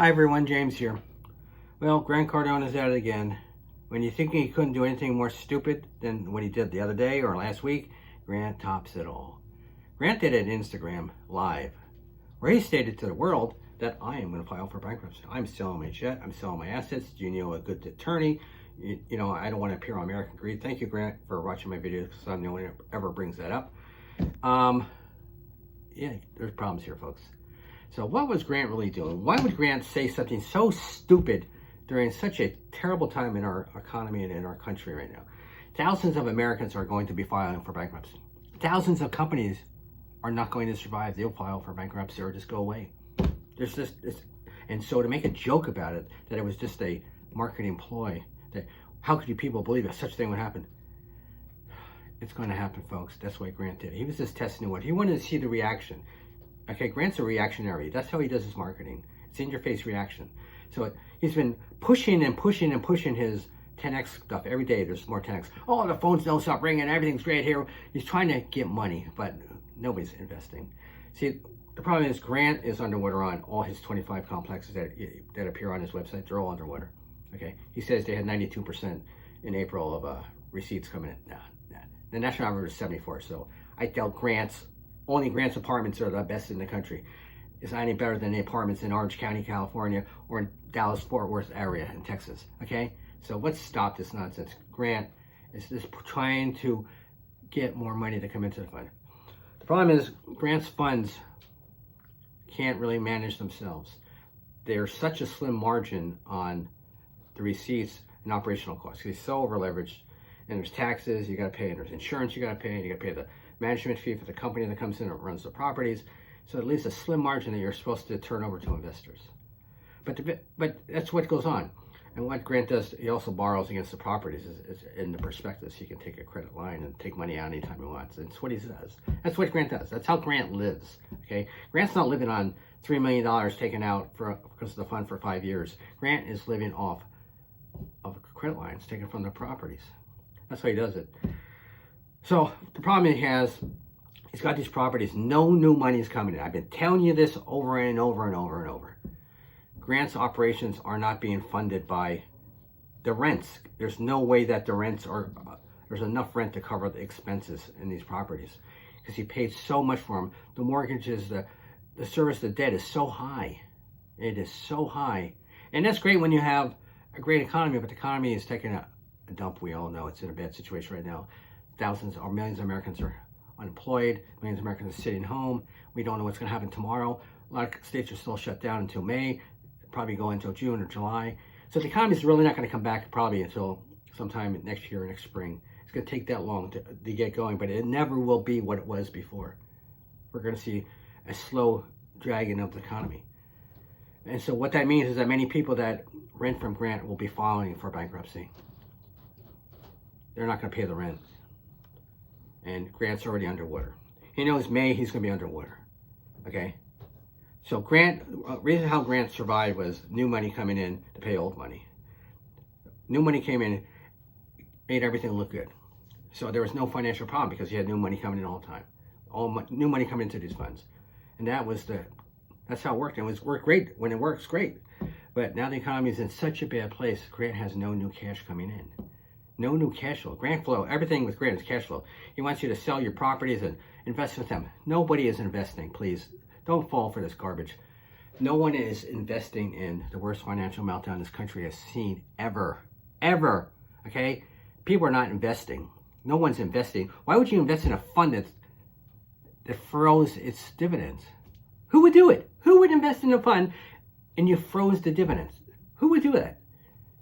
Hi everyone, James here. Well, Grant Cardone is at it again. When you think he couldn't do anything more stupid than what he did the other day or last week, Grant tops it all. Grant did an Instagram live where he stated to the world that I am going to file for bankruptcy. I'm selling my jet, I'm selling my assets. Do you know a good attorney? You know, I don't want to appear on American Greed. Thank you, Grant, for watching my videos because I'm the only one who ever brings that up. Yeah, there's problems here, folks. So what was Grant really doing? Why would Grant say something so stupid during such a terrible time in our economy and in our country right now? Thousands of Americans are going to be filing for bankruptcy. Thousands of companies are not going to survive. They'll file for bankruptcy or just go away. There's just this, and so to make a joke about it, that it was just a marketing ploy, that how could you people believe that such thing would happen? It's going to happen, folks. That's what Grant did. He was just testing what he wanted to see the reaction. Okay, Grant's a reactionary. That's how he does his marketing. It's in-your-face reaction. So he's been pushing and pushing and pushing his 10x stuff every day. There's more 10x. Oh, the phones don't stop ringing. Everything's great here. He's trying to get money, but nobody's investing. See, the problem is Grant is underwater on all his 25 complexes that appear on his website. They're all underwater. Okay, he says they had 92% in April of receipts coming in. No. The national average is 74. So I doubt only Grant's apartments are the best in the country. It's not any better than the apartments in Orange County, California, or in Dallas-Fort Worth area in Texas, okay? So let's stop this nonsense. Grant is just trying to get more money to come into the fund. The problem is Grant's funds can't really manage themselves. There's such a slim margin on the receipts and operational costs. He's so over-leveraged, and there's taxes you got to pay, and there's insurance you got to pay, and you got to pay the management fee for the company that comes in and runs the properties. So it leaves a slim margin that you're supposed to turn over to investors. But that's what goes on. And what Grant does, he also borrows against the properties is in the prospectus. He can take a credit line and take money out anytime he wants. That's what he does. That's what Grant does. That's how Grant lives. Okay, Grant's not living on $3 million taken out because of the fund for 5 years. Grant is living off of credit lines taken from the properties. That's how he does it. So the problem he has, he's got these properties, no new money is coming in. I've been telling you this over and over and over and over. Grant's operations are not being funded by the rents. There's no way that the rents there's enough rent to cover the expenses in these properties because he paid so much for them. The mortgages, the service of the debt is so high. It is so high. And that's great when you have a great economy, but the economy is taking a dump. We all know it's in a bad situation right now. Thousands or millions of Americans are unemployed. Millions of Americans are sitting home. We don't know what's going to happen tomorrow. A lot of states are still shut down until May, probably go until June or July. So the economy is really not going to come back probably until sometime next year, next spring. It's going to take that long to get going, but it never will be what it was before. We're going to see a slow dragging of the economy. And so what that means is that many people that rent from Grant will be filing for bankruptcy. They're not going to pay the rent. And Grant's already underwater. He knows May he's going to be underwater. Okay? So Grant, reason how Grant survived was new money coming in to pay old money. New money came in, made everything look good. So there was no financial problem because he had new money coming in all the time. New money coming into these funds. And that's how it worked. And it worked great. When it works, great. But now the economy is in such a bad place, Grant has no new cash coming in. No new cash flow. Grant flow, everything with Grant is cash flow. He wants you to sell your properties and invest with them. Nobody is investing, please. Don't fall for this garbage. No one is investing in the worst financial meltdown this country has seen ever. Ever. Okay? People are not investing. No one's investing. Why would you invest in a fund that froze its dividends? Who would do it? Who would invest in a fund and you froze the dividends? Who would do that?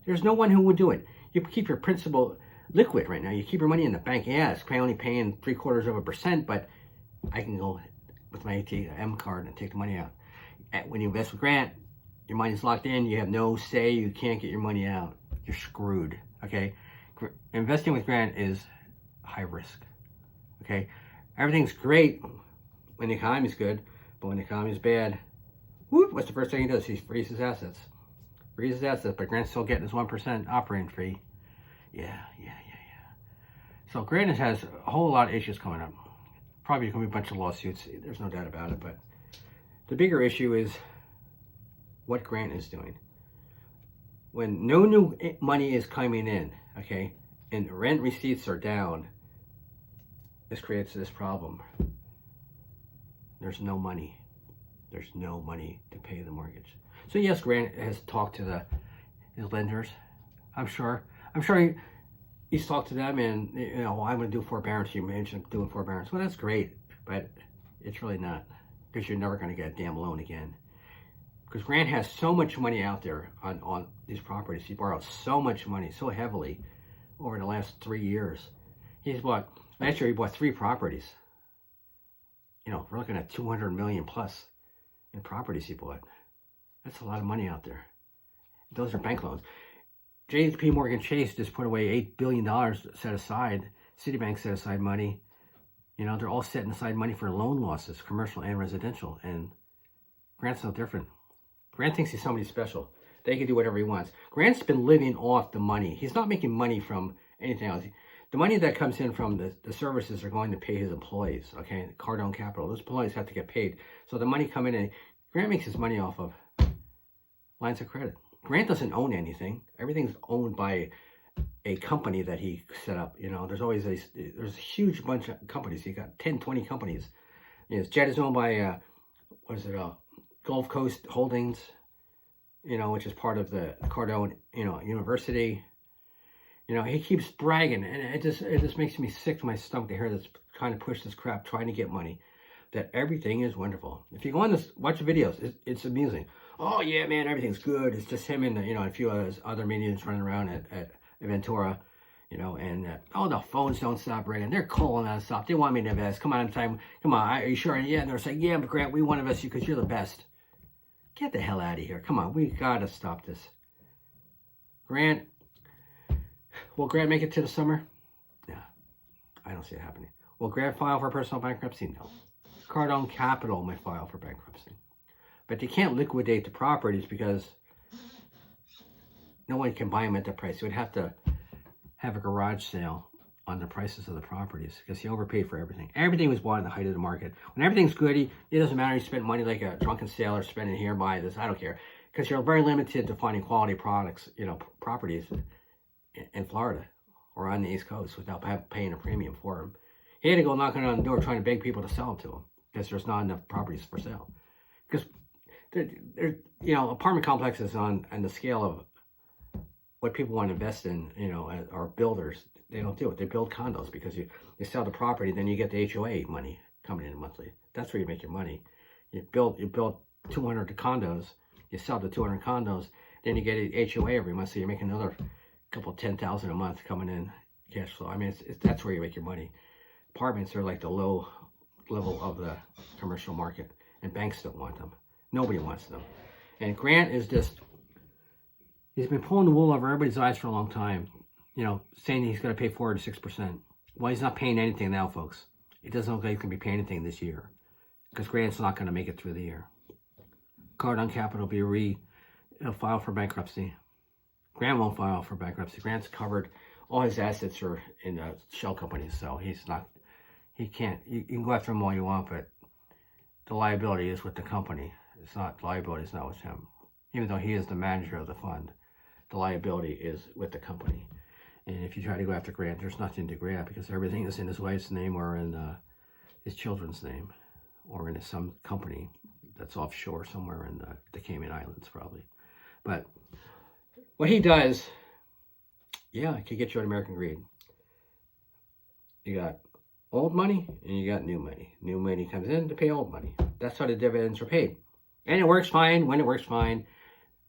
There's no one who would do it. You keep your principal liquid right now. You keep your money in the bank. Yeah, it's only paying 0.75%, but I can go with my ATM card and take the money out. When you invest with Grant, your money's locked in. You have no say. You can't get your money out. You're screwed. Okay? Investing with Grant is high risk. Okay? Everything's great when the economy's good, but when the economy's bad, whoop, what's the first thing he does? He freezes assets. Freezes assets, but Grant's still getting his 1% operating fee. Yeah. So Grant has a whole lot of issues coming up. Probably going to be a bunch of lawsuits. There's no doubt about it. But the bigger issue is what Grant is doing. When no new money is coming in, okay, and rent receipts are down, this creates this problem. There's no money. There's no money to pay the mortgage. So yes, Grant has talked to his lenders. I'm sure he's talked to them, and I'm going to do forbearance. You mentioned doing forbearance. Well, that's great, but it's really not, because you're never going to get a damn loan again. Because Grant has so much money out there on these properties. He borrowed so much money, so heavily, over the last 3 years. Last year he bought 3 properties. We're looking at 200 million plus in properties he bought. That's a lot of money out there. Those are bank loans. JP Morgan Chase just put away $8 billion set aside. Citibank set aside money. They're all setting aside money for loan losses, commercial and residential. And Grant's no different. Grant thinks he's somebody special. They can do whatever he wants. Grant's been living off the money. He's not making money from anything else. The money that comes in from the services are going to pay his employees, okay? Cardone Capital. Those employees have to get paid. So the money coming in, Grant makes his money off of lines of credit. Grant doesn't own anything. Everything's owned by a company that he set up. There's always there's a huge bunch of companies. You got 10, 20 companies. His jet is owned by, Gulf Coast Holdings, which is part of the Cardone, University. He keeps bragging, and it just makes me sick to my stomach to hear this, trying to push this crap, trying to get money, that everything is wonderful. If you go on this, watch the videos, it's amusing. Oh yeah, man, everything's good. It's just him and a few other minions running around at Ventura, and the phones don't stop ringing. They're calling nonstop. They want me to invest. Come on, come on, are you sure? Yeah, and they're saying, yeah, but Grant, we want to invest you because you're the best. Get the hell out of here. Come on, we gotta stop this. Grant, will Grant make it to the summer? Yeah, I don't see it happening. Will Grant file for personal bankruptcy? No. Cardone Capital may file for bankruptcy. But they can't liquidate the properties because no one can buy them at that price. You would have to have a garage sale on the prices of the properties because he overpaid for everything. Everything was bought at the height of the market. When everything's good, it doesn't matter. You spend money like a drunken sailor, spending here, buy this. I don't care, because you're very limited to finding quality products, properties in Florida or on the East Coast without paying a premium for them. He had to go knocking on the door trying to beg people to sell them to him because there's not enough properties for sale. Because apartment complexes on the scale of what people want to invest in, are builders. They don't do it. They build condos because you sell the property, then you get the HOA money coming in monthly. That's where you make your money. You build 200 condos, you sell the 200 condos, then you get an HOA every month, so you're making another couple 10,000 a month coming in cash flow. I mean, that's where you make your money. Apartments are like the low level of the commercial market, and banks don't want them. Nobody wants them. And Grant is he's been pulling the wool over everybody's eyes for a long time, saying he's going to pay 4 to 6%. Well, he's not paying anything now, folks. It doesn't look like he's going to be paying anything this year because Grant's not going to make it through the year. Cardone Capital will file for bankruptcy. Grant won't file for bankruptcy. Grant's covered. All his assets are in shell companies, so he can't. You can go after him all you want, but the liability is with the company. The liability is not with him. Even though he is the manager of the fund, the liability is with the company. And if you try to go after Grant, there's nothing to grab because everything is in his wife's name or in his children's name or in some company that's offshore somewhere in the Cayman Islands probably. But what he does, it could get you an American greed. You got old money and you got new money. New money comes in to pay old money. That's how the dividends are paid. And it works fine when it works fine.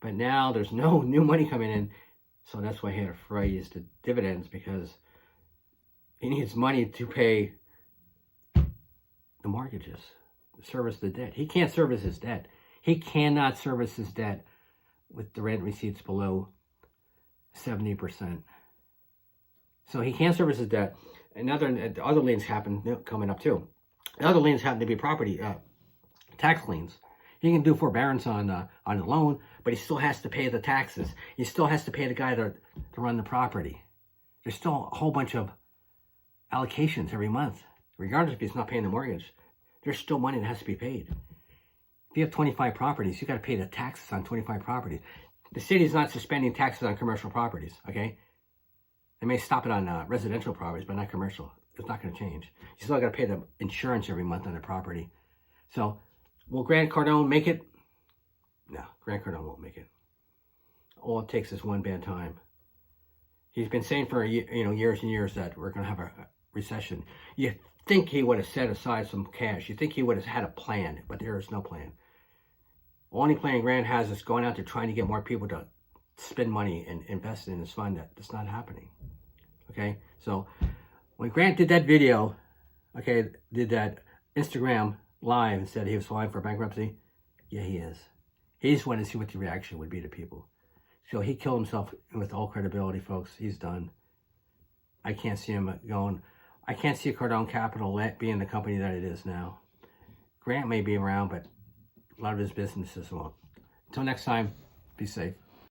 But now there's no new money coming in. So that's why he had to freeze the dividends because he needs money to pay the mortgages, service the debt. He can't service his debt. He cannot service his debt with the rent receipts below 70%. So he can't service his debt. And other liens coming up too. The other liens happen to be property tax liens. He can do forbearance on the loan, but he still has to pay the taxes. He still has to pay the guy to run the property. There's still a whole bunch of allocations every month. Regardless if he's not paying the mortgage, there's still money that has to be paid. If you have 25 properties, you got to pay the taxes on 25 properties. The city is not suspending taxes on commercial properties, okay? They may stop it on residential properties, but not commercial. It's not going to change. You still got to pay the insurance every month on the property. So, will Grant Cardone make it? No, Grant Cardone won't make it. All it takes is one bad time. He's been saying for years and years that we're going to have a recession. You think he would have set aside some cash. You think he would have had a plan, but there is no plan. Only plan Grant has is going out there trying to get more people to spend money and invest in this fund. That's not happening. Okay, so when Grant did that video, okay, did that Instagram live and said he was filing for bankruptcy, yeah, he is. He just wanted to see what the reaction would be to people. So he killed himself with all credibility, folks. He's done. I can't see him going. I can't see Cardone Capital being the company that it is now. Grant may be around, but a lot of his businesses won't. Until next time, be safe.